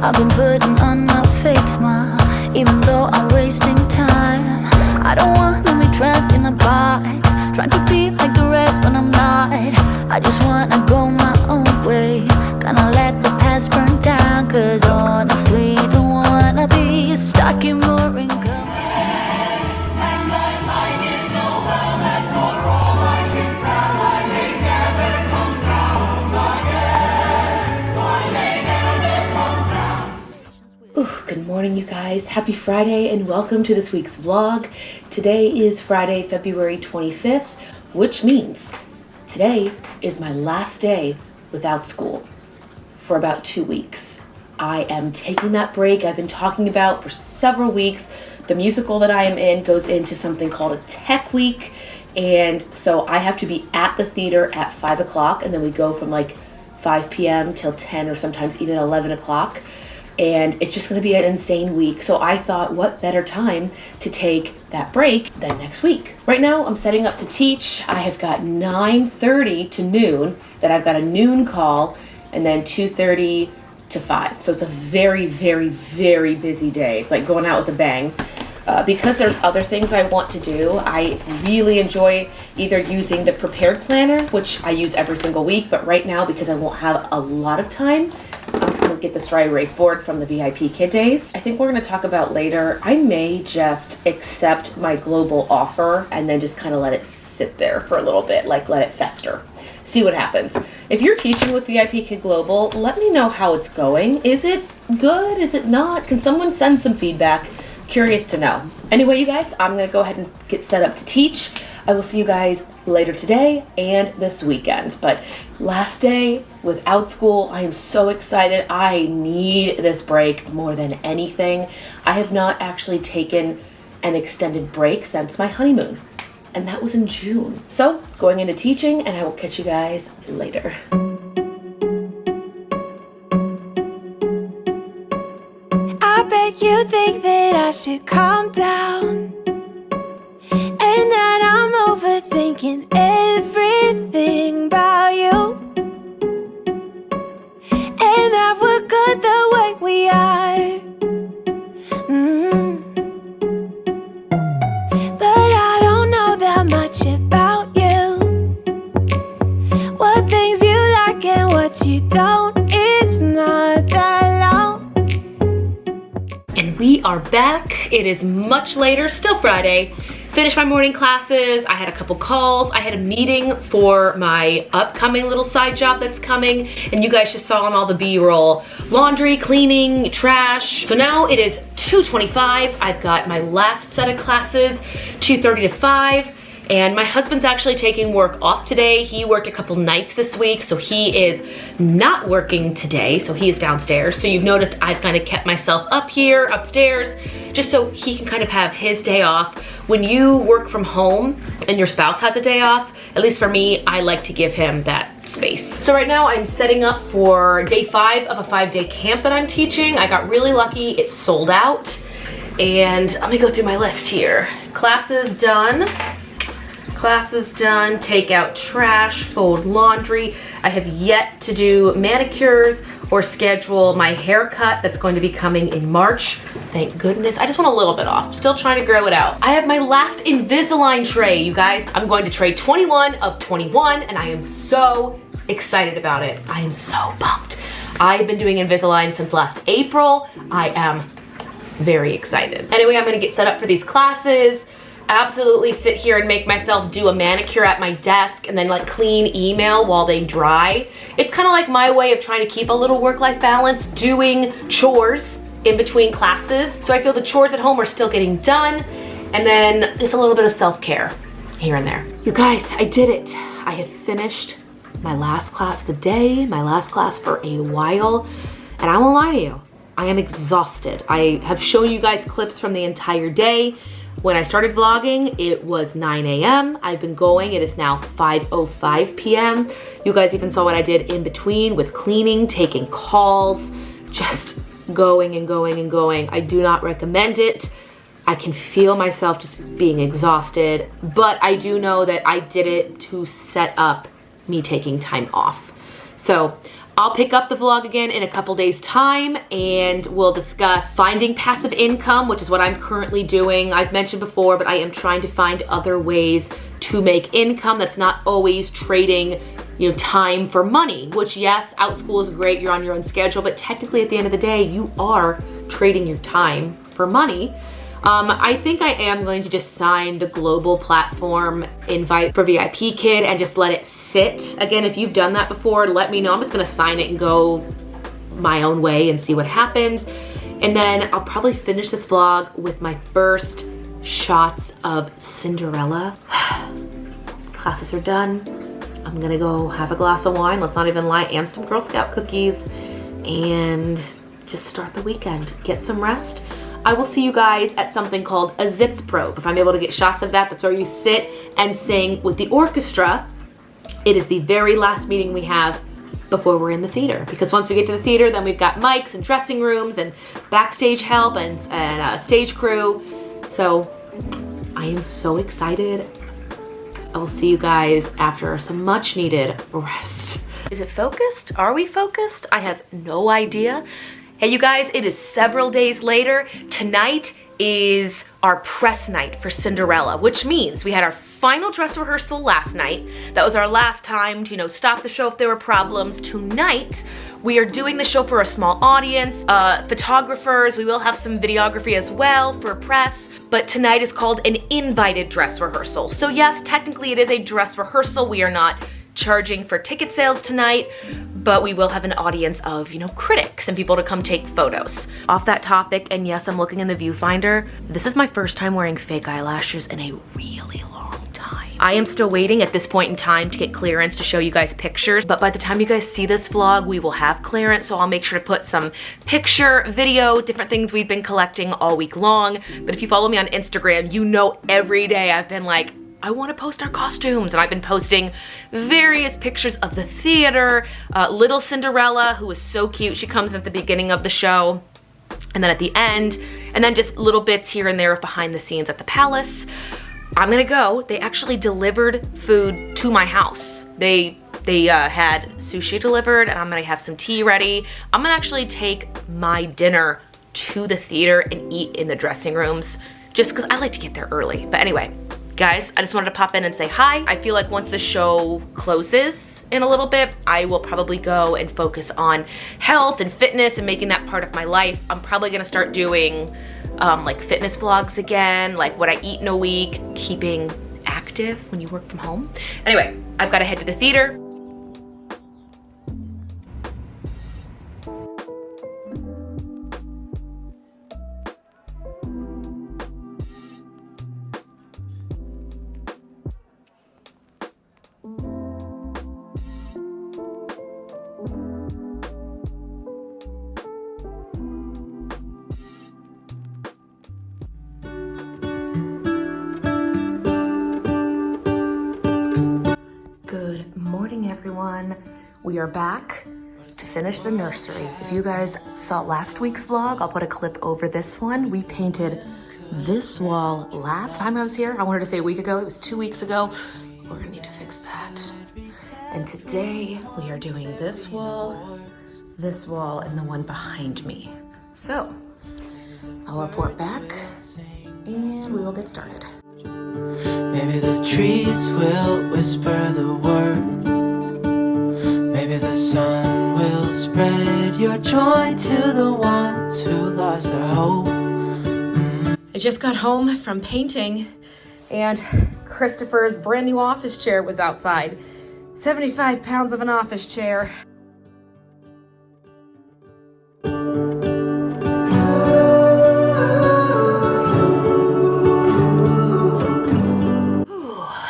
I've been putting on a fake smile, even though I'm wasting time. I don't wanna be trapped in a box, trying to be like the rest but I'm not. I just wanna go my own way, gonna let the past burn down. Cause honestly, don't wanna be stuck in boring company. Good morning, you guys. Happy Friday and welcome to this week's vlog. Today is Friday, February 25th, which means today is my last day without school for about 2 weeks. I am taking that break I've been talking about for several weeks. The musical that I am in goes into something called a tech week, and so I have to be at the theater at 5 o'clock, and then we go from like 5 p.m. till 10 or sometimes even 11 o'clock. And it's just going to be an insane week. So I thought, what better time to take that break than next week? Right now, I'm setting up to teach. I have got 9:30 to noon, then I've got a noon call, and then 2:30 to 5. So it's a very, very, very busy day. It's like going out with a bang. Because there's other things I want to do, I really enjoy either using the prepared planner, which I use every single week, but right now, because I won't have a lot of time, I'm just going to get this dry erase board from the VIPKID days. I think we're going to talk about later, I may just accept my global offer and then just kind of let it sit there for a little bit, like let it fester. See what happens. If you're teaching with VIPKID Global, let me know how it's going. Is it good? Is it not? Can someone send some feedback? Curious to know. Anyway, you guys, I'm going to go ahead and get set up to teach. I will see you guys later today and this weekend. But last day with OutSchool, I am so excited. I need this break more than anything. I have not actually taken an extended break since my honeymoon, and that was in June. So going into teaching, and I will catch you guys later. I bet you think that I should calm down, and that I'm overthinking everything about you, and that we're good the way we are. But I don't know that much about you, what things you like and what you don't. It's not that long. And we are back. It is much later, still Friday. Finished my morning classes. I had a couple calls. I had a meeting for my upcoming little side job that's coming. And you guys just saw on all the B-roll. Laundry, cleaning, trash. So now it is 2:25. I've got my last set of classes, 2:30 to 5. And my husband's actually taking work off today. He worked a couple nights this week, so he is not working today, so he is downstairs. So you've noticed I've kind of kept myself up here, upstairs, just so he can kind of have his day off. When you work from home and your spouse has a day off, at least for me, I like to give him that space. So right now I'm setting up for day 5 of a 5-day camp that I'm teaching. I got really lucky, it's sold out. And let me go through my list here. Classes done. Classes done, take out trash, fold laundry. I have yet to do manicures or schedule my haircut that's going to be coming in March. Thank goodness. I just want a little bit off. Still trying to grow it out. I have my last Invisalign tray, you guys. I'm going to tray 21 of 21, and I am so excited about it. I am so pumped. I've been doing Invisalign since last April. I am very excited. Anyway, I'm gonna get set up for these classes. Absolutely sit here and make myself do a manicure at my desk and then like clean email while they dry. It's kind of like my way of trying to keep a little work-life balance, doing chores in between classes. So I feel the chores at home are still getting done, and then just a little bit of self-care here and there. You guys, I did it. I had finished my last class of the day, my last class for a while, and I won't lie to you, I am exhausted. I have shown you guys clips from the entire day. When I started vlogging, it was 9 a.m. I've been going, it is now 5:05 p.m. You guys even saw what I did in between with cleaning, taking calls, just going and going and going. I do not recommend it. I can feel myself just being exhausted, but I do know that I did it to set up me taking time off. So I'll pick up the vlog again in a couple days time and we'll discuss finding passive income, which is what I'm currently doing. I've mentioned before, but I am trying to find other ways to make income that's not always trading, you know, time for money, which yes, OutSchool is great, you're on your own schedule, but technically at the end of the day, you are trading your time for money. I think I am going to just sign the global platform invite for VIPKID and just let it sit. Again, if you've done that before, let me know. I'm just gonna sign it and go my own way and see what happens. And then I'll probably finish this vlog with my first shots of Cinderella. Classes are done. I'm gonna go have a glass of wine, let's not even lie, and some Girl Scout cookies, and just start the weekend. Get some rest. I will see you guys at something called a Zitz probe. If I'm able to get shots of that, that's where you sit and sing with the orchestra. It is the very last meeting we have before we're in the theater. Because once we get to the theater, then we've got mics and dressing rooms and backstage help and stage crew. So I am so excited. I will see you guys after some much needed rest. Is it focused? Are we focused? I have no idea. Hey you guys, it is several days later. Tonight is our press night for Cinderella, which means we had our final dress rehearsal last night. That was our last time to, you know, stop the show if there were problems. Tonight, we are doing the show for a small audience, photographers. We will have some videography as well for press. But tonight is called an invited dress rehearsal. So yes, technically it is a dress rehearsal. We are not charging for ticket sales tonight, but we will have an audience of, you know, critics and people to come take photos. Off that topic, and yes, I'm looking in the viewfinder, this is my first time wearing fake eyelashes in a really long time. I am still waiting at this point in time to get clearance to show you guys pictures, but by the time you guys see this vlog, we will have clearance, so I'll make sure to put some picture, video, different things we've been collecting all week long. But if you follow me on Instagram, you know every day I've been like, I want to post our costumes, and I've been posting various pictures of the theater. Little Cinderella, who is so cute, she comes at the beginning of the show, and then at the end, and then just little bits here and there of behind the scenes at the palace. I'm gonna go. They actually delivered food to my house. They had sushi delivered, and I'm gonna have some tea ready. I'm gonna actually take my dinner to the theater and eat in the dressing rooms, just because I like to get there early. But anyway, guys, I just wanted to pop in and say hi. I feel like once the show closes in a little bit, I will probably go and focus on health and fitness and making that part of my life. I'm probably gonna start doing like fitness vlogs again, like what I eat in a week, keeping active when you work from home. Anyway, I've gotta head to the theater. Everyone, we are back to finish the nursery. If you guys saw last week's vlog, I'll put a clip over this one. We painted this wall last time I was here. I wanted to say a week ago, it was 2 weeks ago. We're gonna need to fix that. And today we are doing this wall, and the one behind me. So I'll report back and we will get started. Maybe the trees will whisper the word. Maybe the sun will spread your joy to the ones who lost their hope. I just got home from painting and Christopher's brand new office chair was outside. 75 pounds of an office chair.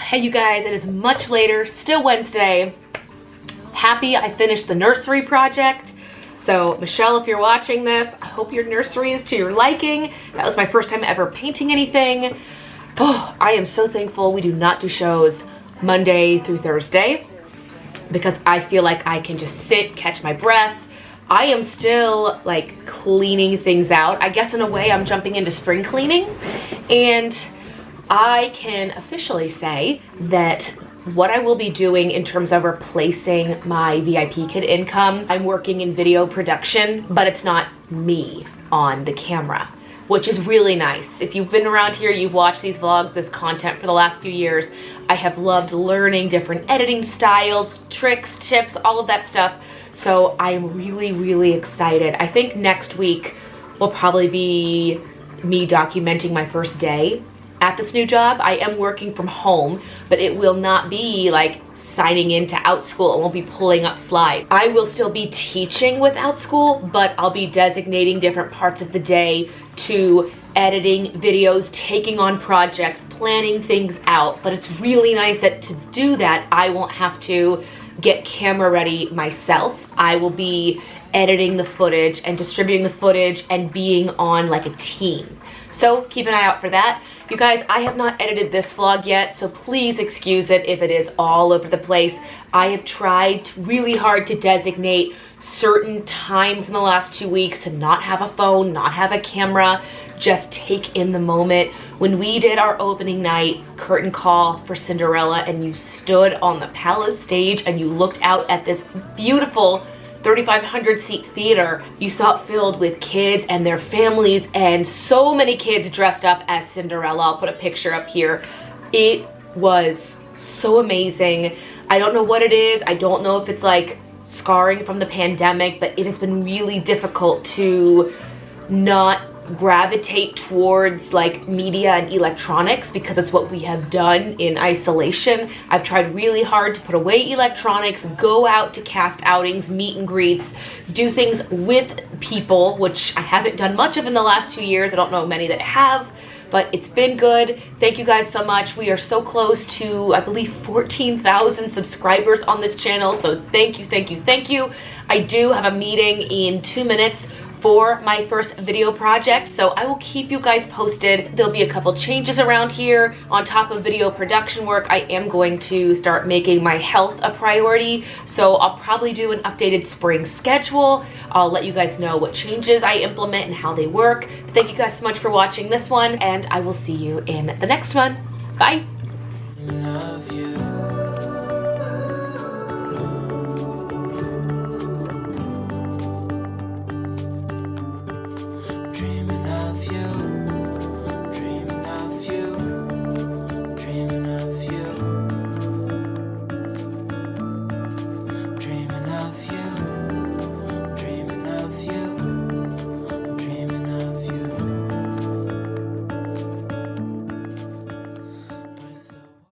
Hey you guys, it is much later, still Wednesday. Happy I finished the nursery project. So Michelle, if you're watching this, I hope your nursery is to your liking. That was my first time ever painting anything. Oh, I am so thankful we do not do shows Monday through Thursday because I feel like I can just sit, catch my breath. I am still like cleaning things out. I guess in a way I'm jumping into spring cleaning, and I can officially say that what I will be doing in terms of replacing my VIPKID income. I'm working in video production, but it's not me on the camera, which is really nice. If you've been around here, you've watched these vlogs, this content for the last few years, I have loved learning different editing styles, tricks, tips, all of that stuff. So I'm really, really excited. I think next week will probably be me documenting my first day at this new job. I am working from home, but it will not be like signing into OutSchool. It won't be pulling up slides. I will still be teaching with OutSchool, but I'll be designating different parts of the day to editing videos, taking on projects, planning things out. But it's really nice that to do that, I won't have to get camera ready myself. I will be editing the footage and distributing the footage and being on like a team. So keep an eye out for that. You guys, I have not edited this vlog yet, so please excuse it if it is all over the place. I have tried really hard to designate certain times in the last 2 weeks to not have a phone, not have a camera, just take in the moment. When we did our opening night curtain call for Cinderella and you stood on the palace stage and you looked out at this beautiful 3,500 seat theater, you saw it filled with kids and their families and so many kids dressed up as Cinderella. I'll put a picture up here. It was so amazing. I don't know what it is. I don't know if it's like scarring from the pandemic, but it has been really difficult to not gravitate towards like media and electronics because it's what we have done in isolation. I've tried really hard to put away electronics, go out to cast outings, meet and greets, do things with people, which I haven't done much of in the last 2 years. I don't know many that have, but it's been good. Thank you guys so much. We are so close to, I believe, 14,000 subscribers on this channel, so thank you, thank you, thank you. I do have a meeting in 2 minutes for my first video project, so I will keep you guys posted. There'll be a couple changes around here. On top of video production work, I am going to start making my health a priority, so I'll probably do an updated spring schedule. I'll let you guys know what changes I implement and how they work. But thank you guys so much for watching this one, and I will see you in the next one. Bye!